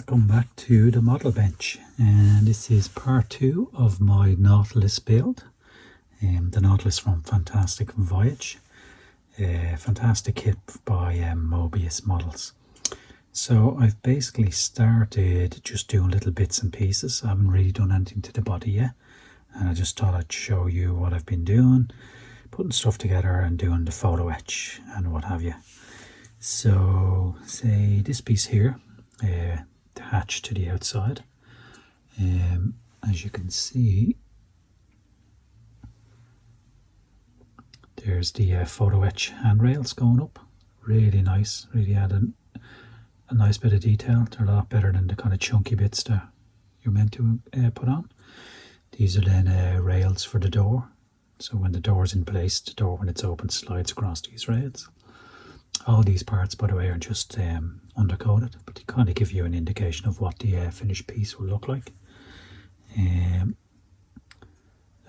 Welcome back to the model bench, and this is part 2 of my Nautilus build, the Nautilus from Fantastic Voyage, fantastic kit by Moebius Models. So I've basically started just doing little bits and pieces. I haven't really done anything to the body yet, and I just thought I'd show you what I've been doing, putting stuff together and doing the Photoetch and what have you. So say this piece here, the hatch to the outside, as you can see there's the Photoetch handrails going up. Really nice, really added a nice bit of detail. They're a lot better than the kind of chunky bits that you're meant to put on. These are then rails for the door, so when the door's in place, the door when it's open slides across these rails. All these parts, by the way, are just undercoated, but they kind of give you an indication of what the finished piece will look like.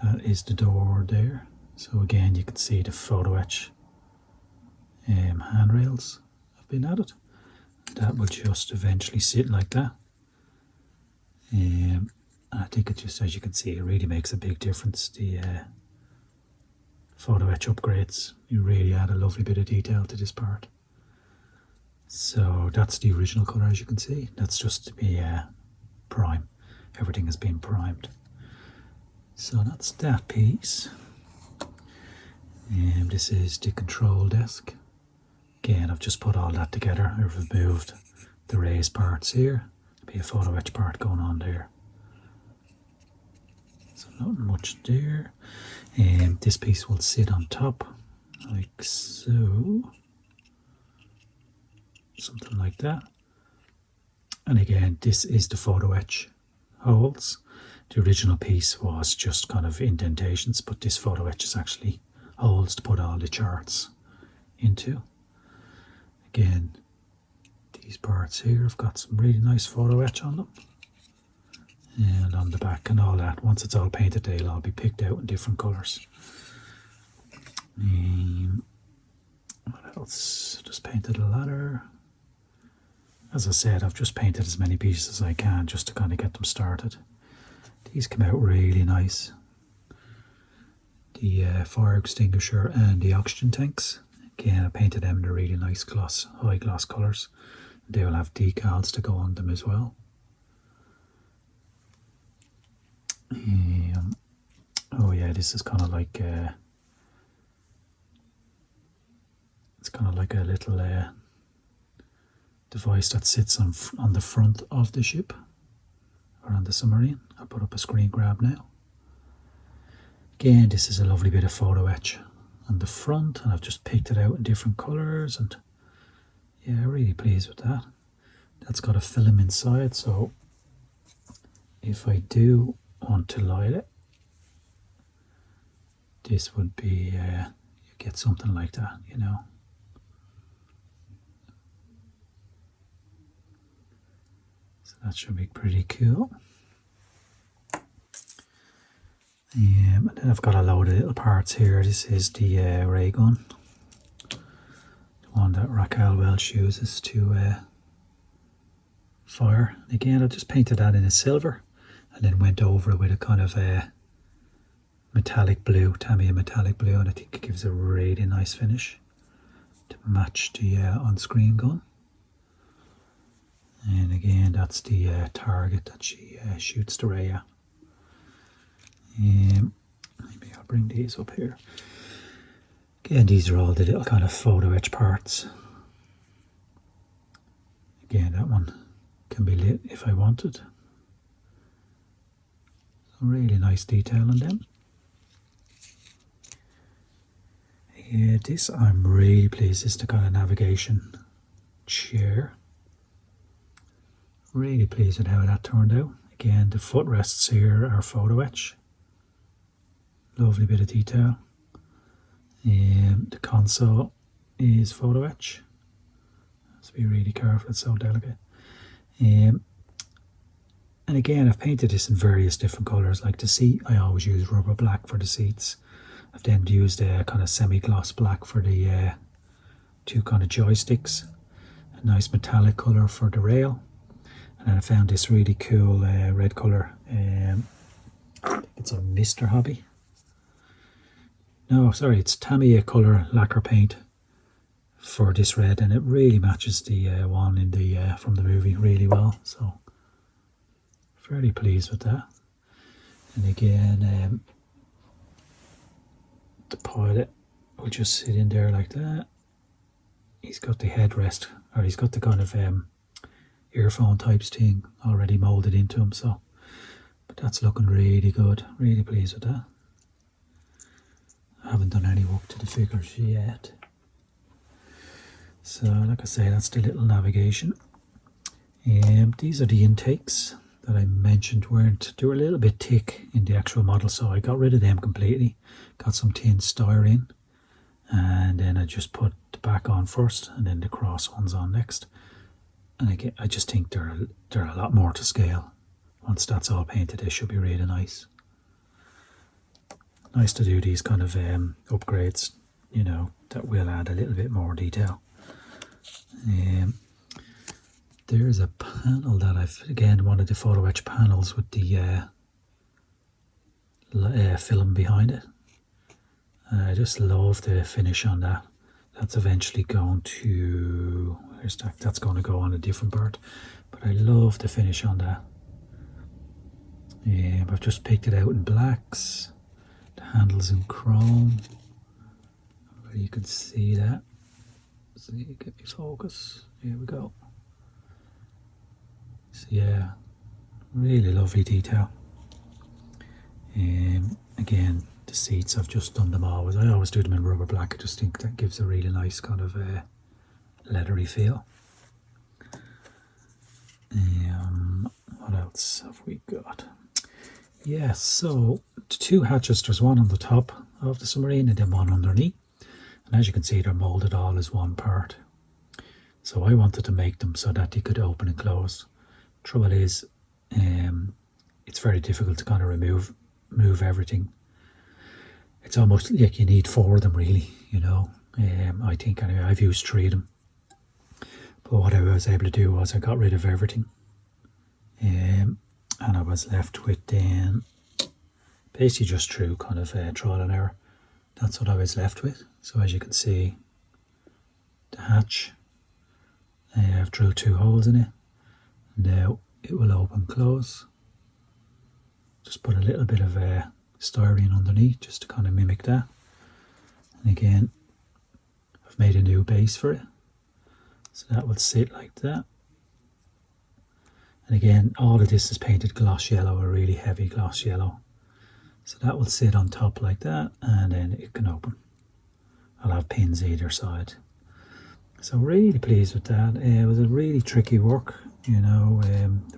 That is the door there. So again, you can see the Photoetch handrails have been added. That will just eventually sit like that. I think it just, as you can see, it really makes a big difference. The Photoetch upgrades, you really add a lovely bit of detail to this part. So that's the original colour, as you can see. That's just to be prime. Everything has been primed. So that's that piece. And this is the control desk. Again, I've just put all that together. I've removed the raised parts here. There'll be a Photoetch part going on there. So not much there. And this piece will sit on top, like so. Something like that. And again, this is the Photoetch holes. The original piece was just kind of indentations, but this Photoetch is actually holes to put all the charts into. Again, these parts here have got some really nice Photoetch on them. And on the back and all that, once it's all painted, they'll all be picked out in different colours. What else? Just painted a ladder. As I said, I've just painted as many pieces as I can just to kind of get them started. These come out really nice. The fire extinguisher and the oxygen tanks. Again, I painted them in the really nice gloss, high gloss colours. They will have decals to go on them as well. Oh yeah, this is kind of like it's kind of like a little device that sits on the front of the ship or on the submarine. I'll put up a screen grab now. Again, this is a lovely bit of Photoetch on the front, and I've just picked it out in different colours, and yeah, really pleased with that. That's got a film inside, so if I do want to light it, this would be you get something like that, you know. So that should be pretty cool. And then I've got a load of little parts here. This is the ray gun, the one that Raquel Welch uses to fire. Again, I just painted that in a silver and then went over it with a kind of a metallic blue, Tamiya metallic blue, and I think it gives a really nice finish to match the on-screen gun. And again, that's the target that she shoots the ray at. Maybe I'll bring these up here. Again, these are all the little kind of Photoetch parts. Again, that one can be lit if I wanted. Some really nice detail on them. Yeah, this I'm really pleased. This is the kind of navigation chair. Really pleased with how that turned out. Again, the footrests here are Photoetch. Lovely bit of detail. The console is Photoetch. Let's be really careful, it's so delicate. And again, I've painted this in various different colours. Like the seat, I always use rubber black for the seats. I've then used a kind of semi-gloss black for the two kind of joysticks. A nice metallic colour for the rail. And I found this really cool red colour. It's a Mr. Hobby. No, sorry, it's Tamiya colour lacquer paint for this red, and it really matches the one in the from the movie really well. So fairly pleased with that. And again, the pilot will just sit in there like that. He's got the headrest, or he's got the kind of earphone types thing already moulded into him. So, but that's looking really good. Really pleased with that. I haven't done any work to the figures yet. So, like I say, that's the little navigation. These are the intakes that I mentioned. They were a little bit thick in the actual model, so I got rid of them completely. Got some tin styrene, and then I just put the back on first, and then the cross ones on next. And I just think they're a lot more to scale. Once that's all painted, they should be really nice. Nice to do these kind of upgrades, you know, that will add a little bit more detail. There's a panel that I've, again, one of the Photoetch panels with the film behind it. I just love the finish on that. That's eventually going to, where's that? That's going to go on a different part. But I love the finish on that. I've just picked it out in blacks. The handles in chrome. You can see that. So you get me focus. Here we go. So yeah, really lovely detail. Again, the seats, I've just done them always. I always do them in rubber black. I just think that gives a really nice kind of leathery feel. What else have we got? Yeah, so the two hatches, there's one on the top of the submarine and then one underneath. And as you can see, they're moulded all as one part. So I wanted to make them so that they could open and close. Trouble is, it's very difficult to kind of move everything. It's almost like you need 4 of them really, you know. I think anyway, I've used 3 of them. But what I was able to do was I got rid of everything. And I was left with then basically just through kind of trial and error. That's what I was left with. So as you can see, the hatch, I've drilled 2 holes in it. Now it will open close. Just put a little bit of styrene underneath just to kind of mimic that. And again, I've made a new base for it. So that will sit like that. And again, all of this is painted gloss yellow, a really heavy gloss yellow. So that will sit on top like that, and then it can open. I'll have pins either side. So really pleased with that. It was a really tricky work, you know,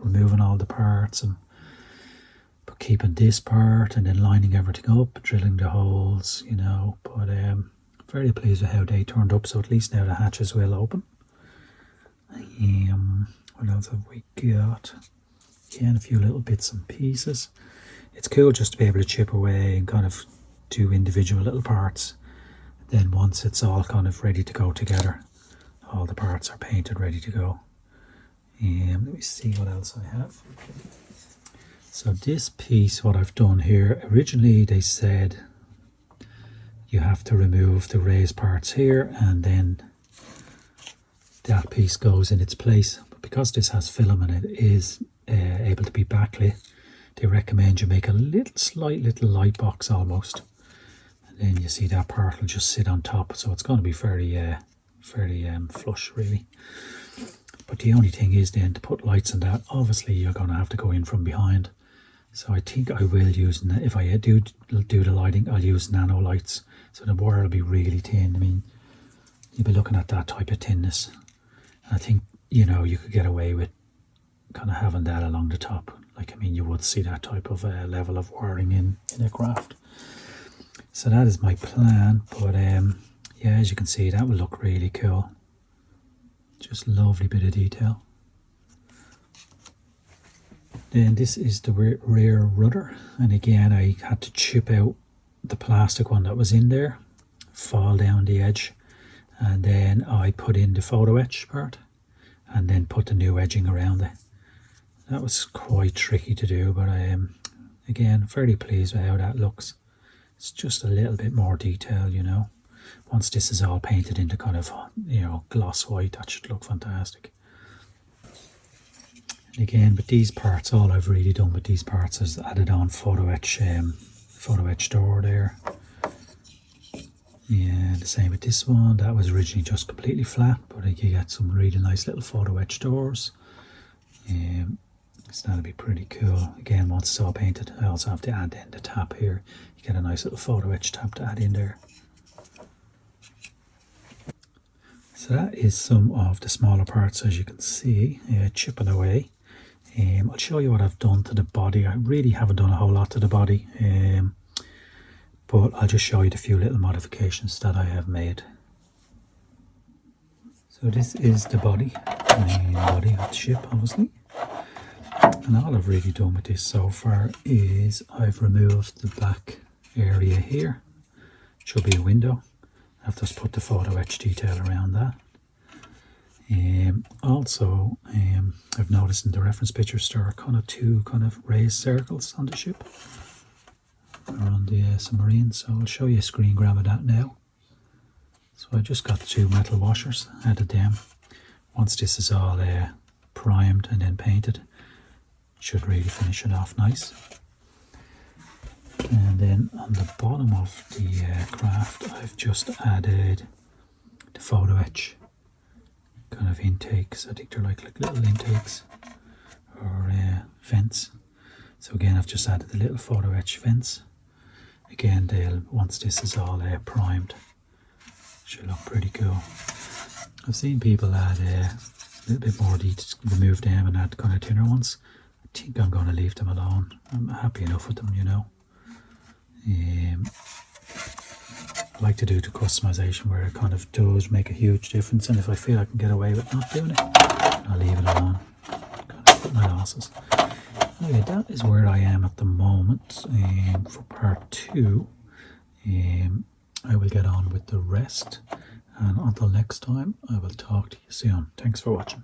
removing all the parts and keeping this part and then lining everything up, drilling the holes, you know. But very pleased with how they turned up. So at least now the hatches will open. What else have we got? Again, a few little bits and pieces. It's cool just to be able to chip away and kind of do individual little parts. Then once it's all kind of ready to go together, all the parts are painted, ready to go. Let me see what else I have. So this piece, what I've done here, originally they said you have to remove the raised parts here and then that piece goes in its place. But because this has film and it is able to be backlit, they recommend you make a slight little light box almost. And then you see that part will just sit on top. So it's going to be fairly flush really. But the only thing is then to put lights on that, obviously you're going to have to go in from behind. So I think I will use, if I do the lighting, I'll use nano lights. So the wire will be really thin. I mean, you'll be looking at that type of thinness. And I think, you know, you could get away with kind of having that along the top. Like, I mean, you would see that type of level of wiring in a craft. So that is my plan. But yeah, as you can see, that will look really cool. Just lovely bit of detail. Then this is the rear rudder, and again I had to chip out the plastic one that was in there, fall down the edge, and then I put in the Photoetch part and then put the new edging around it. That was quite tricky to do, but I am, again, fairly pleased with how that looks. It's just a little bit more detail, you know. Once this is all painted into kind of, you know, gloss white, that should look fantastic. And again, with these parts, all I've really done with these parts is added on Photoetch door there. Yeah, the same with this one. That was originally just completely flat, but you get some really nice little Photoetch doors. So that'll be pretty cool. Again, once it's all painted, I also have to add in the tap here. You get a nice little Photoetch tap to add in there. So that is some of the smaller parts, as you can see, chipping away. I'll show you what I've done to the body. I really haven't done a whole lot to the body, but I'll just show you the few little modifications that I have made. So this is the body, the main body of the ship, obviously. And all I've really done with this so far is I've removed the back area here. Should be a window. I've just put the Photoetch detail around that. Also, I've noticed in the reference pictures there are kind of two kind of raised circles on the ship around the submarine. So I'll show you a screen grab of that now. So I just got the two metal washers, added them. Once this is all primed and then painted, should really finish it off nice. And then on the bottom of the craft, I've just added the Photoetch kind of intakes. I think they're like little intakes or vents. So again, I've just added the little Photoetch vents. Again, once this is all primed, should look pretty cool. I've seen people add a little bit more details, remove them and add kind of thinner ones. I think I'm going to leave them alone. I'm happy enough with them, you know. I like to do the customization where it kind of does make a huge difference, and if I feel I can get away with not doing it, I'll leave it alone. Kind of put my losses. Anyway, that is where I am at the moment. For part 2, I will get on with the rest, and until next time, I will talk to you soon. Thanks for watching.